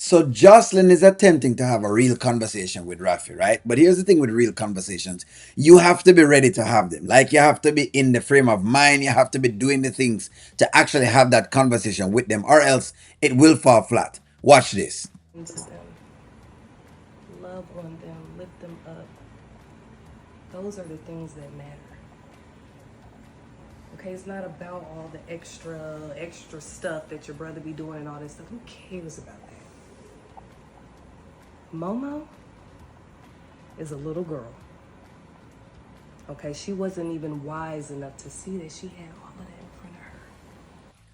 So Jocelyn is attempting to have a real conversation with Rafi, right? But here's the thing with real conversations. You have to be ready to have them. Like you have to be in the frame of mind. You have to be doing the things to actually have that conversation with them, or else it will fall flat. Watch this. To them, love on them, lift them up. Those are the things that matter. Okay, it's not about all the extra stuff that your brother be doing and all this stuff. Who cares about that? Momo is a little girl. Okay, she wasn't even wise enough to see that she had all of that in front of her.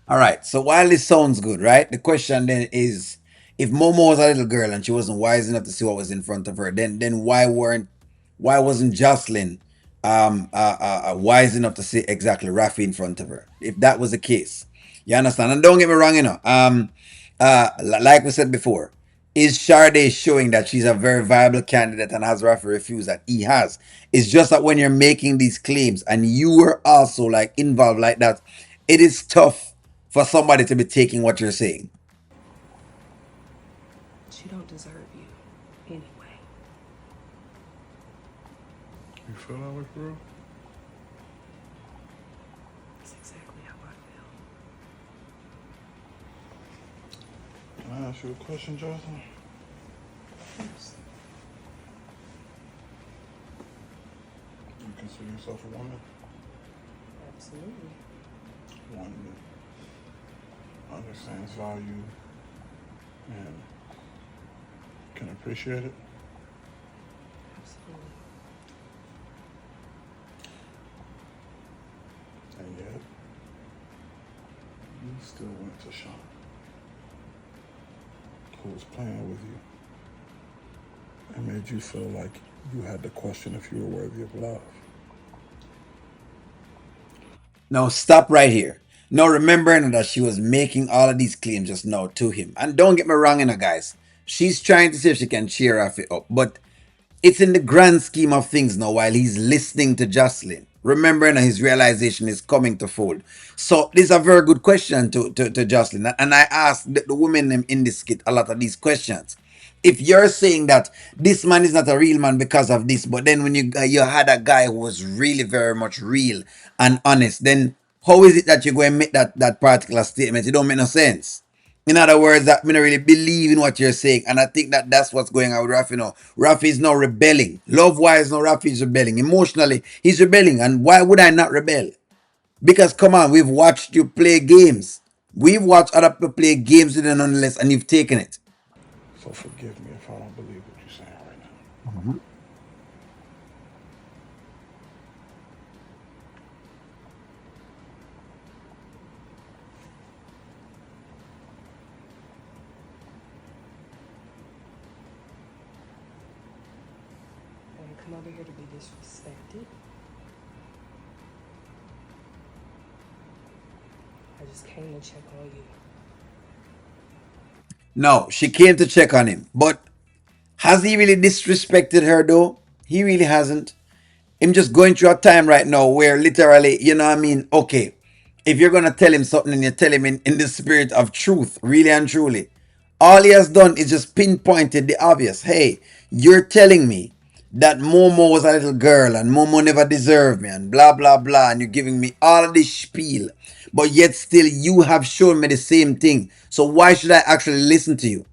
All right. So while this sounds good, right? The question then is, if Momo was a little girl and she wasn't wise enough to see what was in front of her, then why wasn't Jocelyn wise enough to see exactly Rafi in front of her? If that was the case, you understand? And don't get me wrong, like we said before, is Sade showing that she's a very viable candidate and has Rafi refused that he has? It's just that when you're making these claims and you were also like involved like that, it is tough for somebody to be taking what you're saying. She don't deserve you anyway. You feel that way for real? That's exactly how I Can I ask you a question, Jocelyn? feel. Yes, You consider yourself a woman? absolutely. One that understands value and can appreciate it? Absolutely. And yet, you still went to Sean, who was playing with you, and made you feel like you had to question if you were worthy of love. Now stop right here. Now remembering that she was making all of these claims just now to him. And don't get me wrong, guys. She's trying to see if she can cheer Rafi up. But it's in the grand scheme of things now while he's listening to Jocelyn. Remembering that his realization is coming to fold. So this is a very good question to Jocelyn. And I asked the women in this skit a lot of these questions. If you're saying that this man is not a real man because of this, but then when you had a guy who was really very much real and honest, then how is it that you go and make that particular statement? It don't make no sense. In other words, that me not really believe in what you're saying, and I think that that's what's going on with Rafi now. Rafi is now rebelling. Love wise, now Rafi is rebelling. Emotionally, he's rebelling, and why would I not rebel? Because come on, we've watched you play games. We've watched other people play games with an nonetheless, and you've taken it. So forgive me if I don't believe what you're saying right now. Mhm. I didn't come over here to be disrespected. I just came to check on you. No, she came to check on him, but has he really disrespected her though? He really hasn't. Him just going through a time right now where literally, you know what I mean? Okay, if you're gonna tell him something and you tell him in the spirit of truth, really and truly, all he has done is just pinpointed the obvious. Hey, you're telling me that Momo was a little girl and Momo never deserved me and blah blah blah, and you're giving me all of this spiel, but yet still you have shown me the same thing. So why should I actually listen to you?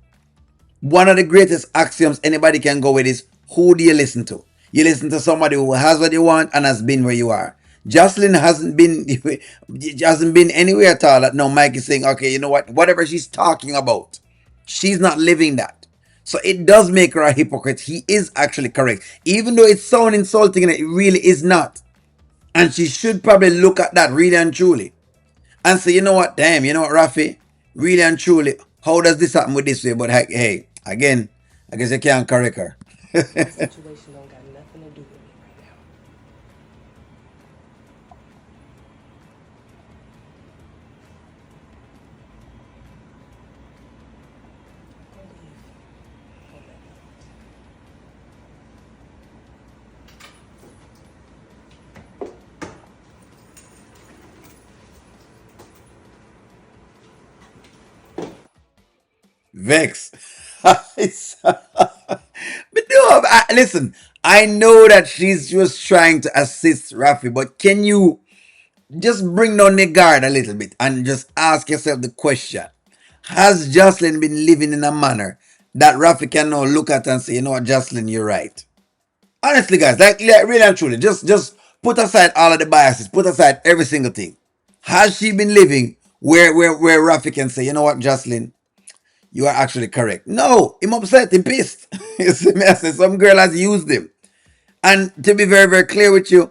One of the greatest axioms anybody can go with is, who do you listen to? You listen to somebody who has what you want and has been where you are. Jocelyn hasn't been anywhere at all that now Mike is saying, okay, you know what? Whatever she's talking about, she's not living that. So it does make her a hypocrite. He is actually correct. Even though it sounds insulting and it really is not. And she should probably look at that really and truly and say, you know what, damn, you know what, Rafi, really and truly, how does this happen with this way? But hey, again, I guess I can't correct her. That situation don't got nothing to do with me right now. Go leave on that note. Vex. But no, listen, I know that she's just trying to assist Rafi, but can you just bring down the guard a little bit and just ask yourself the question? Has Jocelyn been living in a manner that Rafi can now look at and say, you know what, Jocelyn, you're right? Honestly, guys, like really and truly, just put aside all of the biases, put aside every single thing. Has she been living where Rafi can say, you know what, Jocelyn, you are actually correct? No, him upset, him pissed. You see me? I say some girl has used him. And to be very, very clear with you,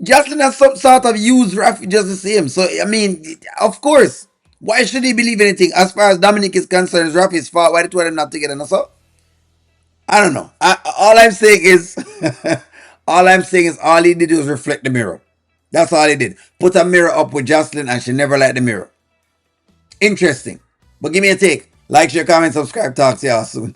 Jocelyn has some sort of used Rafi just the same. So I mean, of course, why should he believe anything? As far as Dominic is concerned, it's Rafi's fault. Why the two of them not together? No, so I don't know. All I'm saying is, all he did was reflect the mirror. That's all he did. Put a mirror up with Jocelyn, and she never liked the mirror. Interesting. But give me a take. Like, share, comment, subscribe. Talk to y'all soon.